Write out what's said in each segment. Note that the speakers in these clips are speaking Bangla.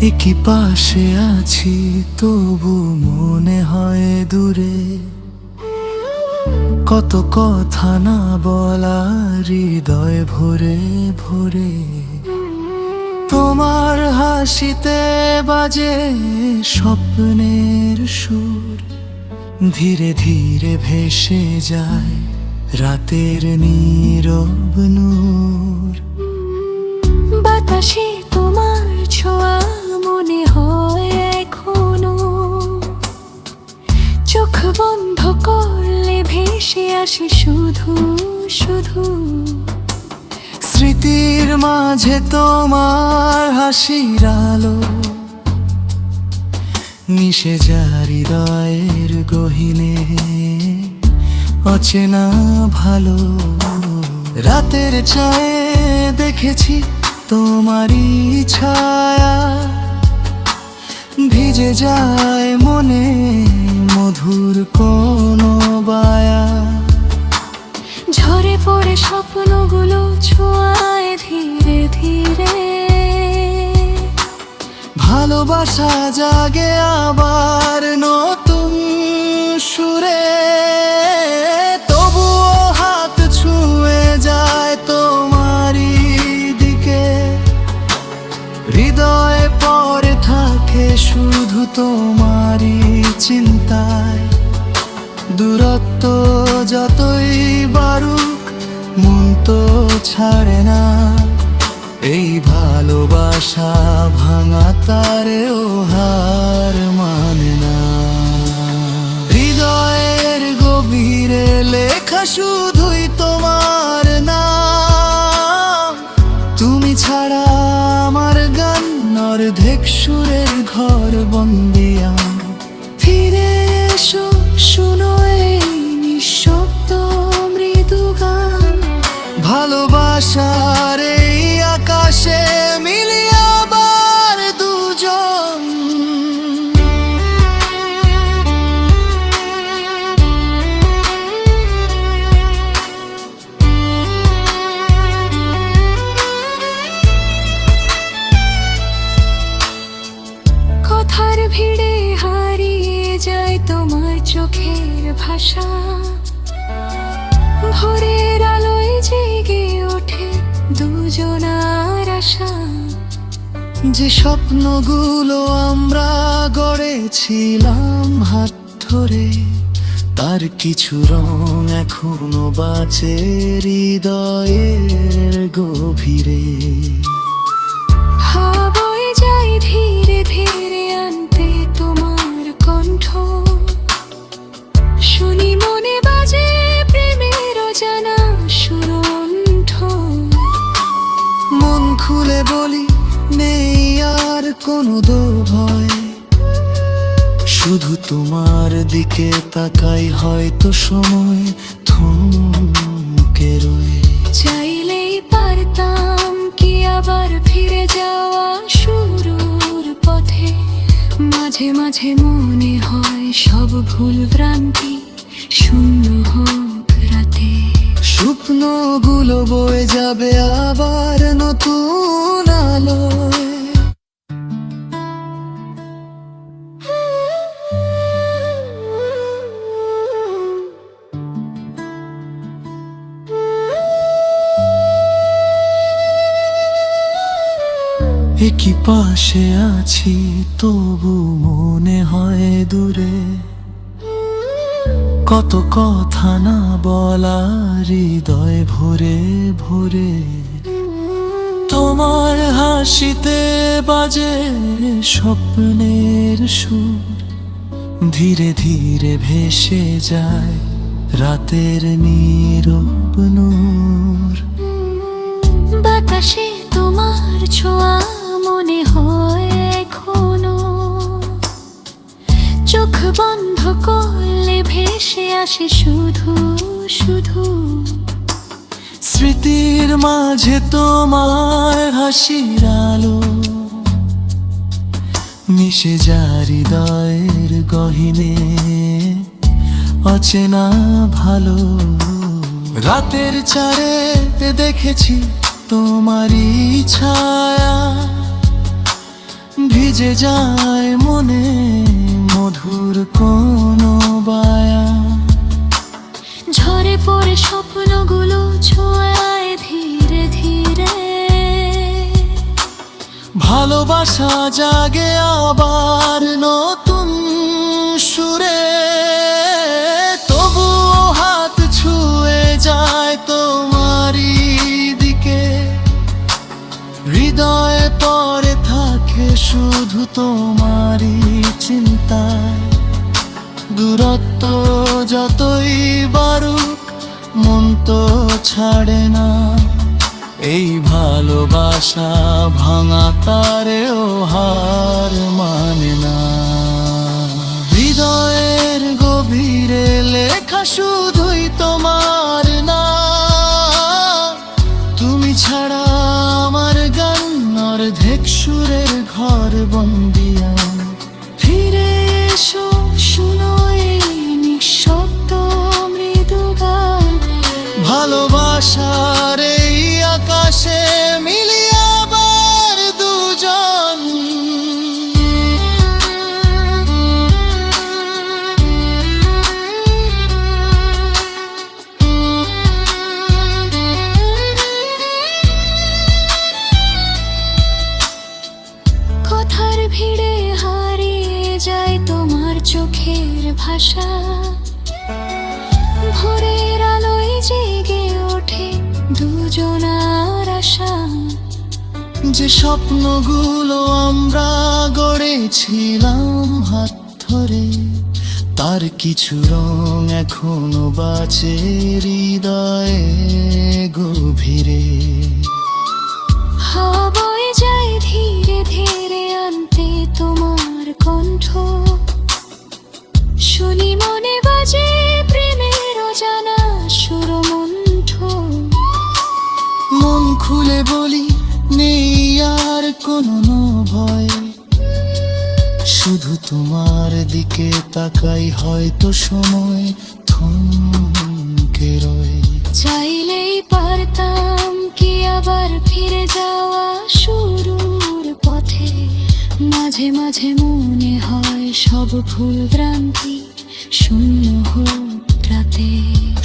একই পাশে আছি তবু মনে হয় দূরে, কত কথা না বলা হৃদয় ভরে ভরে। তোমার হাসিতে বাজে স্বপ্নের সুর, ধীরে ধীরে ভেসে যায় রাতের নীরব নূর। বাতাসে তোমার ছোঁয়া মনে হয় এখনো, চোখ বন্ধ করলে ভেসে আসে শুধু শুধু। স্মৃতির মাঝে তোমার হাসির আলো, মিশে যায় হৃদয়ের গহীনে অচেনা ভালো। রাতের ছায়ে দেখেছি তোমারই ছায়া, ভিজে যায় মনে মধুর কোনো বায়া। ঝরে পড়ে স্বপ্নগুলো ছোঁয়ায় ধীরে ধীরে, ভালোবাসা জাগে আবার নতুন সুরে। তবুও হাত ছুঁয়ে যায় তোমারই দিকে, হৃদয়ে পড়ে থাকে শুধু তোমারই চিন্তায়। দূরত্ব যতই বাড়ুক মন তো ছাড়ে না, এই ভালোবাসা ভাঙা তারেও হার মানে না। হৃদয়ের গভীরে লেখা শুধুই তোমার নাম, তুমি ছাড়া আমার গান অর্ধেক সুরের ঘর বন্দিয়া। ফিরে এসো শুনো এই নিঃশব্দ মৃদু গান, ভালোবাসার এই আকাশে মিলি আবার দুজন। কথার ভিড়ে হারিয়ে যায় তোমার চোখের ভাষা, ভোরের আলোয় জেগে ওঠে দুজনার আশা। যে স্বপ্নগুলো আমরা গড়েছিলাম হাত ধরে, তার কিছু রং এখনো বাঁচে হৃদয়ের গভীরে। হাওয়া বয়ে যায় ধীরে ধীরে আনতে তোমার কণ্ঠ, শুনি মনে বাজে প্রেমের অজানা সুরণ্ঠ। মন খুলে বলি নেই আর কোনো ভয়, শুধু তোমার দিকে তাকাই হয়তো সময় থমকে রয়ে। চাইলেই পারতাম কি আবার ফিরে যাওয়া শুরুর পথে, মাঝে মাঝে মনে হয় সব ভুল ভ্রান্তি শূন্য হোক রাতে। স্বপ্নগুলো বয়ে যাবে আবার নতুন আলোয়। একই পাশে আছি তবু মনে হয় দূরে, কত কথা না বলা হৃদয় ভরে ভরে। তোমার হাসিতে বাজে স্বপ্নের সুর, ধীরে ধীরে ভেসে যায় রাতের নীরব নূর। বাতাসে তোমার ছোঁয়া মনে হয় এখনো, চোখ বন্ধ করলে ভেসে আসে শুধু শুধু। স্মৃতির মাঝে তোমার হাসির আলো, মিশে যায় হৃদয়ের গহীনে অচেনা ভালো। রাতের চারে দেখেছি তোমারই ছায়া, ভিজে যায় মনে মধুর কোনো বায়া, ঝরে পড়ে স্বপ্নগুলো ছোঁয়ায় ধীরে ধীরে। ভালোবাসা জাগে আবার নতুন সুরে, তবুও হাত ছুঁয়ে যায় তোমারই দিকে। হৃদয়ে পড়ে থাকে শুধু তোমারই চিন্তায়, দূরত্ব যতই বাড়ুক মন তো ছাড়ে না। এই ভালোবাসা ভাঙা তারেও হার মানে না। হৃদয়ের গভীরে লেখা শুধুই তোমার না, তুমি ছাড়া আমার গান অর্ধেক সুরের ঘর বন্দিয়া। ফিরে এসো শুনো এই নিঃশব্দ মৃদু গান, ভালোবাসার এই আকাশে মিলি আবার দুজন। কথার ভিড়ে হারিয়ে যায় তোমার চোখের ভাষা, ভোরের আলোয় জেগে ওঠে দুজনার আশা। যে স্বপ্নগুলো আমরা গড়েছিলাম হাত ধরে, তার কিছু রং এখনো বাঁচে হৃদয়ে গভীরে। হাওয়া বয়ে যায় ধীরে ধীরে আনতে তোমার কণ্ঠ, শুনি মনে বাজে প্রেমের অজানা সুরমন্ঠ। মন খুলে বলি নেই আর কোনো ভয়, শুধু তোমার দিকে তাকাই হয়তো সময় থমকে রয়। চাইলেই পারতাম কি আবার ফিরে যাওয়া শুরুর পথে, মাঝে মাঝে মনে হয় সব ভুল ভ্রান্তি শূন্য হোক রাতে।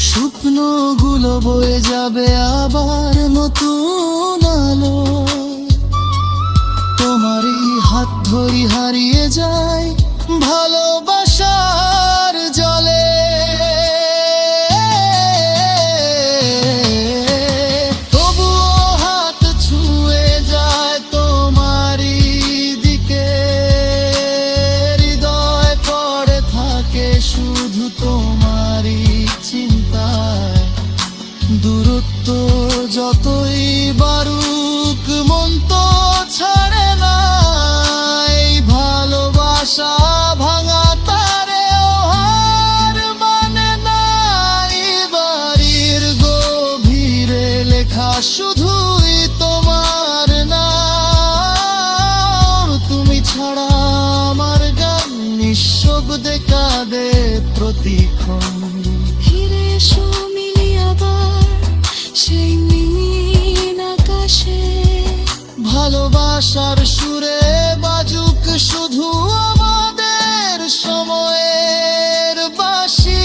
স্বপ্নগুলো বয়ে যাবে আবার নতুন আলো, তোমারই হাত ধরি হারিয়ে যায় ভালোবাসার জলে। তবুও হাত ছুঁয়ে যায় তোমারই দিকে, হৃদয় পড়ে থাকে শুধু তোমারই চিন্তায়। দূরত্ব যতই বাড়ুক মন তো ছাড়ে না। এই ভালোবাসা ভাঙা তারেও হার মানে না। এই বাড়ির গভীরে লেখা শুধুই তোমার নাম, তুমি ছাড়া আমার গান নিঃশব্দে কাঁদে প্রতিক্ষণ। ফিরে এসো মিলি আবার সেই নীল আকাশে, ভালোবাসার সুরে বাজুক শুধু আমাদের সময়ের বাঁশি।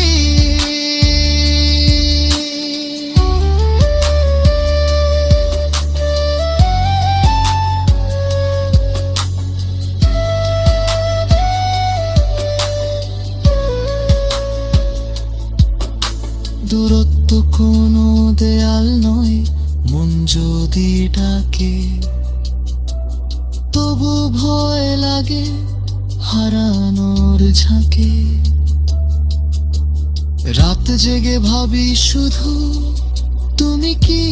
দূরত্ব কোনো দেয়াল নয়, মন যদি ডাকে তবু ভয় লাগে হারানোর ঝাঁকে। রাত জেগে ভাবি শুধু তুমি কি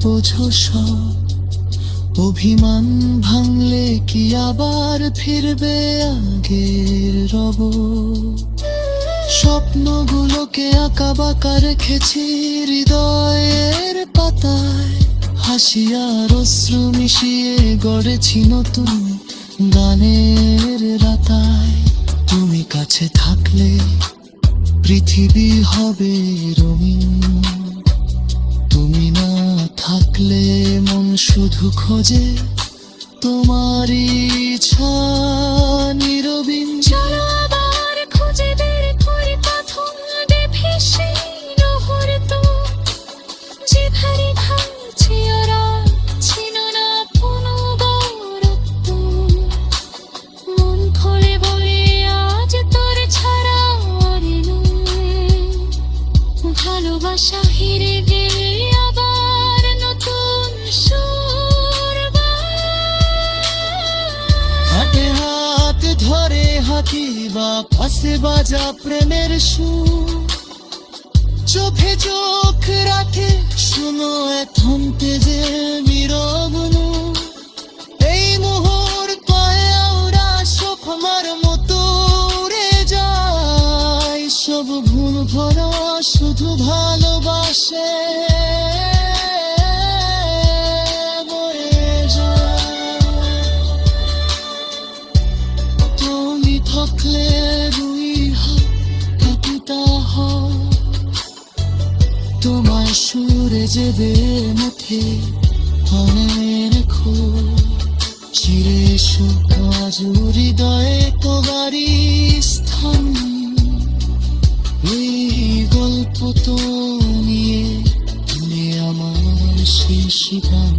বোঝো সব, অভিমান ভাঙলে কি আবার ফিরবে আগের রব। স্বপ্নগুলোকে আঁকা বাঁকা রেখেছি হৃদয়ের পাতায়, হাসি আর অশ্রু মিশিয়ে গড়েছি নতুন গানের রাতায়। তুমি কাছে থাকলে পৃথিবী হবে রঙিন, তুমি না থাকলে মন শুধু খোঁজে তোমারই ছায়া। থাকি বা পাশে বাজা প্রেমের সুর, চোখে চোখ রাখে শুনো থামতে যে নীরব নূর। এই মুহূর্তে ওরা সব আমার মতো উড়ে যায়, সব ভুল ভরা শুধু ভালোবাসে মরে যায়। তুমি থাকলে দুই হাত কাঁপিতা হয়, তোমার সুরে যেবে মুখে অনেক রেখো, চিরে সুখ আজ হৃদয়ে তোমারই স্থান। এই গল্প তো নিয়ে তুমি আমার শেষ গান।